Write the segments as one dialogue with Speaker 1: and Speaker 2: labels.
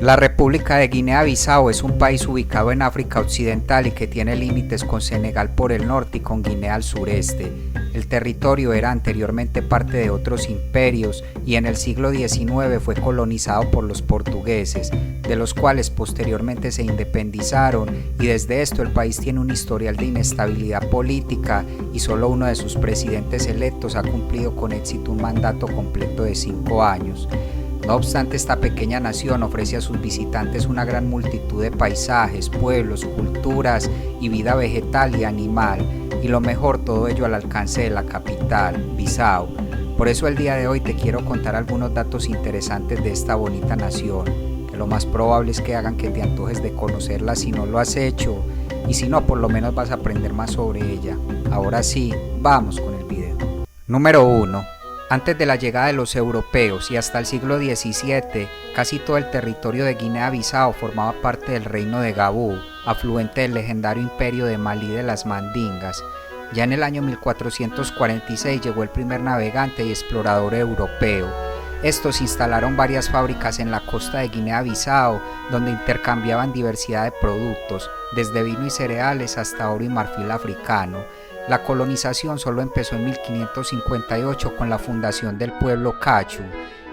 Speaker 1: La República de Guinea-Bissau es un país ubicado en África Occidental y que tiene límites con Senegal por el norte y con Guinea al sureste. El territorio era anteriormente parte de otros imperios y en el siglo XIX fue colonizado por los portugueses, de los cuales posteriormente se independizaron, y desde esto el país tiene un historial de inestabilidad política y solo uno de sus presidentes electos ha cumplido con éxito un mandato completo de 5 años. No obstante, esta pequeña nación ofrece a sus visitantes una gran multitud de paisajes, pueblos, culturas y vida vegetal y animal, y lo mejor, todo ello al alcance de la capital, Bissau. Por eso el día de hoy te quiero contar algunos datos interesantes de esta bonita nación, que lo más probable es que hagan que te antojes de conocerla si no lo has hecho, y si no, por lo menos vas a aprender más sobre ella. Ahora sí, vamos con el video. Número 1. Antes de la llegada de los europeos y hasta el siglo XVII, casi todo el territorio de Guinea-Bissau formaba parte del reino de Gabú, afluente del legendario imperio de Malí de las Mandingas. Ya en el año 1446 llegó el primer navegante y explorador europeo. Estos instalaron varias fábricas en la costa de Guinea-Bissau, donde intercambiaban diversidad de productos, desde vino y cereales hasta oro y marfil africano. La colonización solo empezó en 1558 con la fundación del pueblo Cachu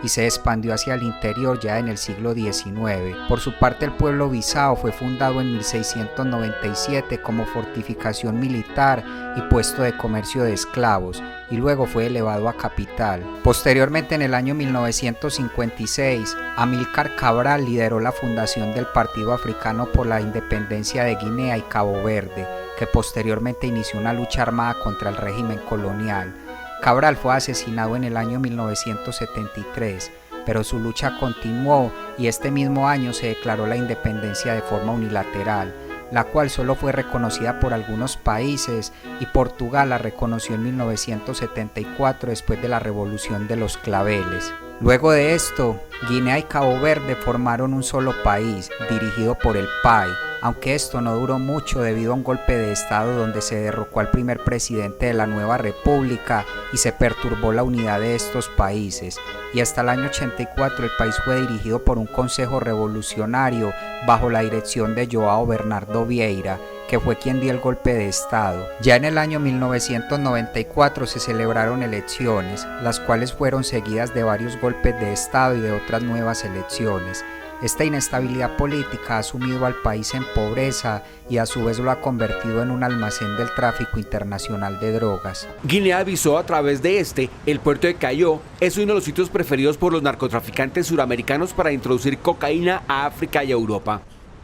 Speaker 1: y se expandió hacia el interior ya en el siglo XIX. Por su parte, el pueblo Bissau fue fundado en 1697 como fortificación militar y puesto de comercio de esclavos, y luego fue elevado a capital. Posteriormente, en el año 1956, Amílcar Cabral lideró la fundación del Partido Africano por la Independencia de Guinea y Cabo Verde, que posteriormente inició una lucha armada contra el régimen colonial. Cabral fue asesinado en el año 1973, pero su lucha continuó y este mismo año se declaró la independencia de forma unilateral, la cual solo fue reconocida por algunos países, y Portugal la reconoció en 1974 después de la Revolución de los Claveles. Luego de esto, Guinea y Cabo Verde formaron un solo país, dirigido por el PAI, aunque esto no duró mucho debido a un golpe de estado donde se derrocó al primer presidente de la nueva república y se perturbó la unidad de estos países, y hasta el año 84 el país fue dirigido por un consejo revolucionario bajo la dirección de João Bernardo Vieira, que fue quien dio el golpe de estado. Ya en el año 1994 se celebraron elecciones, las cuales fueron seguidas de varios golpes de estado y de otras nuevas elecciones. Esta inestabilidad política ha sumido al país en pobreza y a su vez lo ha convertido en un almacén del tráfico internacional de drogas.
Speaker 2: Guinea-Bissau, a través de el puerto de Callao, es uno de los sitios preferidos por los narcotraficantes suramericanos para introducir cocaína a África y a Europa.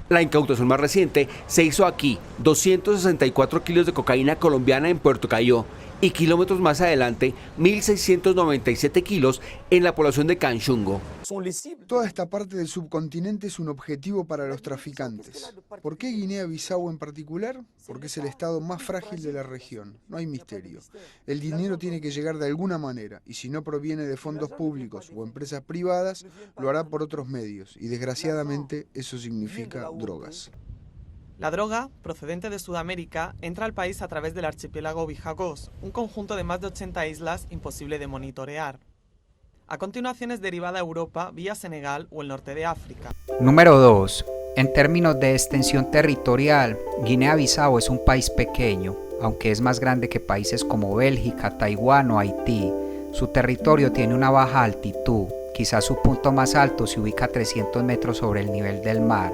Speaker 2: La incautación más reciente se hizo aquí, 264 kilos de cocaína colombiana en Puerto Callao, y kilómetros más adelante, 1.697 kilos en la población de Canchungo.
Speaker 3: Toda esta parte del subcontinente es un objetivo para los traficantes. ¿Por qué Guinea-Bissau en particular? Porque es el estado más frágil de la región, no hay misterio. El dinero tiene que llegar de alguna manera, y si no proviene de fondos públicos o empresas privadas, lo hará por otros medios, y desgraciadamente eso significa drogas.
Speaker 4: La droga, procedente de Sudamérica, entra al país a través del archipiélago Bijagós, un conjunto de más de 80 islas imposible de monitorear. A continuación es derivada a Europa vía Senegal o el norte de África.
Speaker 1: Número 2. En términos de extensión territorial, Guinea-Bissau es un país pequeño, aunque es más grande que países como Bélgica, Taiwán o Haití. Su territorio tiene una baja altitud, quizás su punto más alto se ubica a 300 metros sobre el nivel del mar.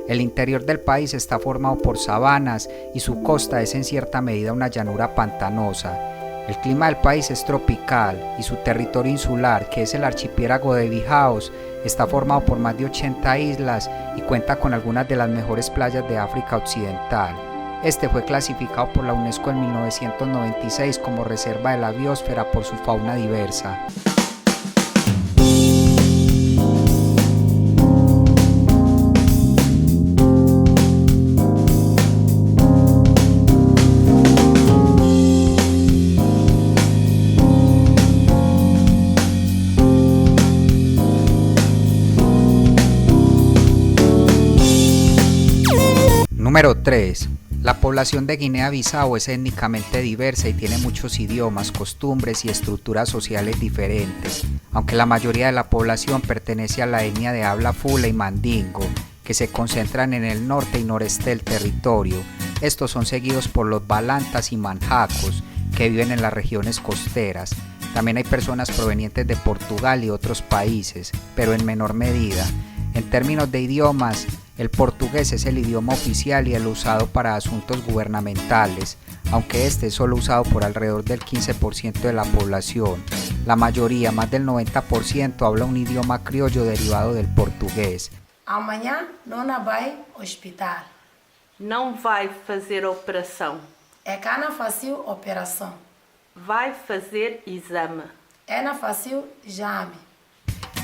Speaker 1: El interior del país está formado por sabanas y su costa es en cierta medida una llanura pantanosa. El clima del país es tropical y su territorio insular, que es el archipiélago de Bijao, está formado por más de 80 islas y cuenta con algunas de las mejores playas de África Occidental. Este fue clasificado por la UNESCO en 1996 como reserva de la biosfera por su fauna diversa. Número 3. La población de Guinea-Bissau es étnicamente diversa y tiene muchos idiomas, costumbres y estructuras sociales diferentes. aunque la mayoría de la población pertenece a la etnia de habla fula y mandingo, que se concentran en el norte y noreste del territorio. Estos son seguidos por los balantas y manjacos, que viven en las regiones costeras. También hay personas provenientes de Portugal y otros países, pero en menor medida. En términos de idiomas, el portugués es el idioma oficial y el usado para asuntos gubernamentales, aunque este es solo usado por alrededor del 15% de la población. La mayoría, más del 90%, habla un idioma criollo derivado del portugués.
Speaker 5: Amanhã Nona vai ao hospital.
Speaker 6: Não vai fazer operação.
Speaker 5: É que não faço operação.
Speaker 6: Vai fazer exame.
Speaker 5: É não faço exame.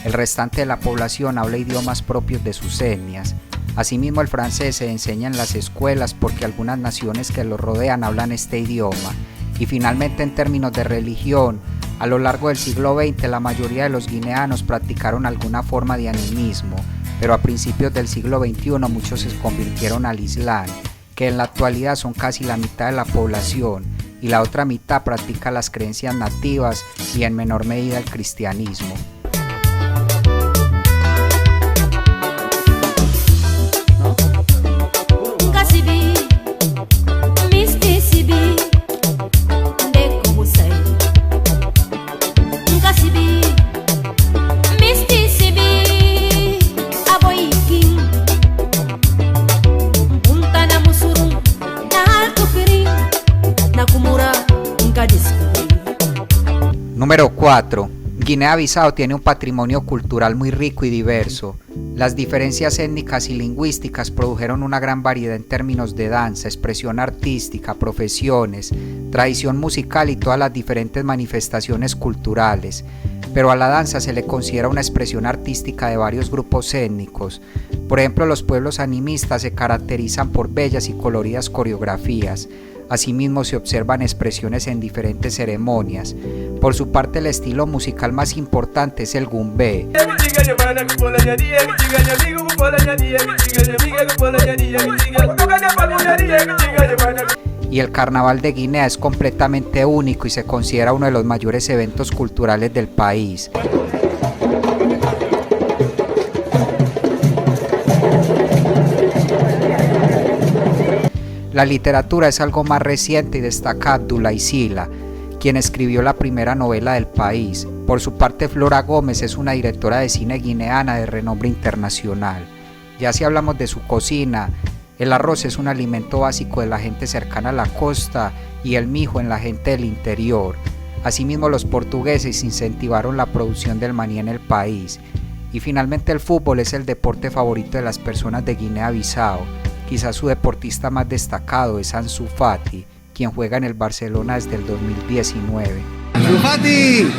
Speaker 1: El restante de la población habla idiomas propios de sus etnias. Asimismo, el francés se enseña en las escuelas porque algunas naciones que lo rodean hablan este idioma. Y finalmente, en términos de religión, a lo largo del siglo XX la mayoría de los guineanos practicaron alguna forma de animismo, pero a principios del siglo XXI muchos se convirtieron al Islam, que en la actualidad son casi la mitad de la población, y la otra mitad practica las creencias nativas y en menor medida el cristianismo. Número 4. Guinea-Bissau tiene un patrimonio cultural muy rico y diverso. Las diferencias étnicas y lingüísticas produjeron una gran variedad en términos de danza, expresión artística, profesiones, tradición musical y todas las diferentes manifestaciones culturales. Pero a la danza se le considera una expresión artística de varios grupos étnicos. Por ejemplo, los pueblos animistas se caracterizan por bellas y coloridas coreografías. Asimismo, se observan expresiones en diferentes ceremonias. Por su parte, el estilo musical más importante es el gumbé. Y el Carnaval de Guinea es completamente único y se considera uno de los mayores eventos culturales del país. La literatura es algo más reciente y destaca Abdoulaye Sylla, quien escribió la primera novela del país. Por su parte, Flora Gómez es una directora de cine guineana de renombre internacional. Ya si hablamos de su cocina, el arroz es un alimento básico de la gente cercana a la costa y el mijo en la gente del interior. Asimismo, los portugueses incentivaron la producción del maní en el país. Y finalmente, el fútbol es el deporte favorito de las personas de Guinea-Bissau. Quizás su deportista más destacado es Ansu Fati, quien juega en el Barcelona desde el 2019.
Speaker 7: ¡Ansu Fati!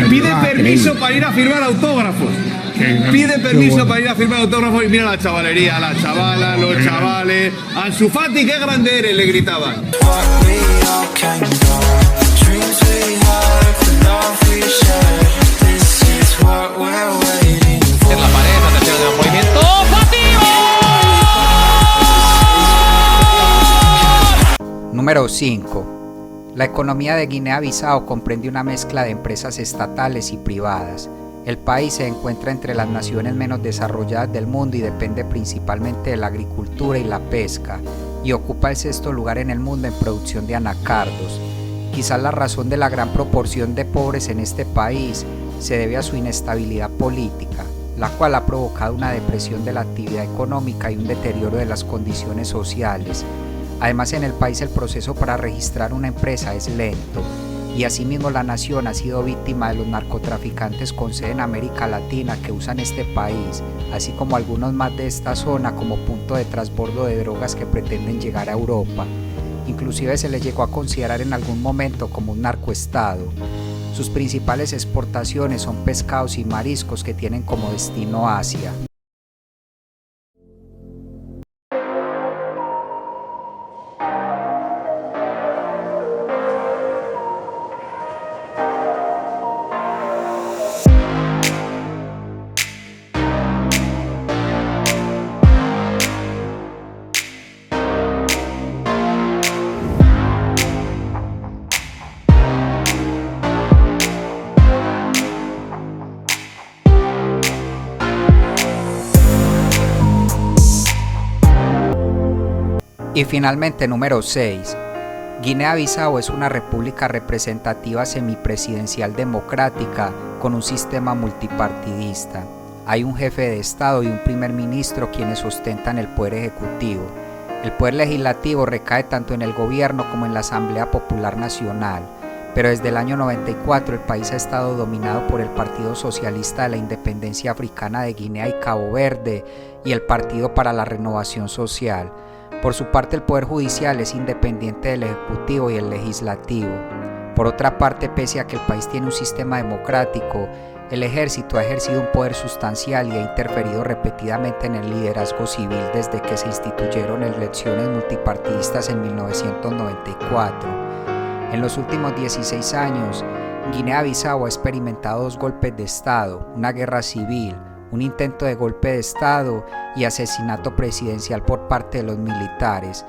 Speaker 7: Pide permiso para ir a firmar autógrafos. Pide permiso para ir a firmar autógrafos y mira la chavalería, la chavala, los chavales. ¡Ansu Fati, qué grande eres!, le gritaban.
Speaker 8: La pared, atención del movimiento.
Speaker 1: Número 5. La economía de Guinea-Bissau comprende una mezcla de empresas estatales y privadas. El país se encuentra entre las naciones menos desarrolladas del mundo y depende principalmente de la agricultura y la pesca, y ocupa el 6º lugar en el mundo en producción de anacardos. Quizás la razón de la gran proporción de pobres en este país se debe a su inestabilidad política, la cual ha provocado una depresión de la actividad económica y un deterioro de las condiciones sociales. Además, en el país el proceso para registrar una empresa es lento, y asimismo la nación ha sido víctima de los narcotraficantes con sede en América Latina que usan este país, así como algunos más de esta zona como punto de transbordo de drogas que pretenden llegar a Europa. Inclusive se le llegó a considerar en algún momento como un narcoestado. Sus principales exportaciones son pescados y mariscos que tienen como destino Asia. Y finalmente número 6. Guinea-Bissau es una república representativa semipresidencial democrática con un sistema multipartidista. Hay un jefe de Estado y un primer ministro quienes ostentan el poder ejecutivo. El poder legislativo recae tanto en el gobierno como en la Asamblea Popular Nacional, pero desde el año 94 el país ha estado dominado por el Partido Socialista de la Independencia Africana de Guinea y Cabo Verde y el Partido para la Renovación Social. Por su parte, el Poder Judicial es independiente del Ejecutivo y el Legislativo. Por otra parte, pese a que el país tiene un sistema democrático, el ejército ha ejercido un poder sustancial y ha interferido repetidamente en el liderazgo civil desde que se instituyeron elecciones multipartidistas en 1994. En los últimos 16 años, Guinea-Bissau ha experimentado 2 golpes de Estado, una guerra civil, un intento de golpe de Estado y asesinato presidencial por parte de los militares.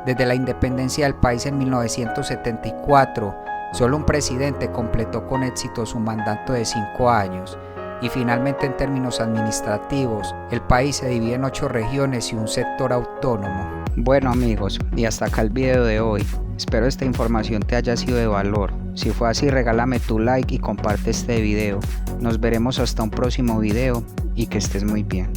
Speaker 1: Desde la independencia del país en 1974, solo un presidente completó con éxito su mandato de 5 años. Y finalmente, en términos administrativos, el país se divide en 8 regiones y un sector autónomo. Bueno amigos, y hasta acá el video de hoy. Espero esta información te haya sido de valor. Si fue así, regálame tu like y comparte este video. Nos veremos hasta un próximo video y que estés muy bien.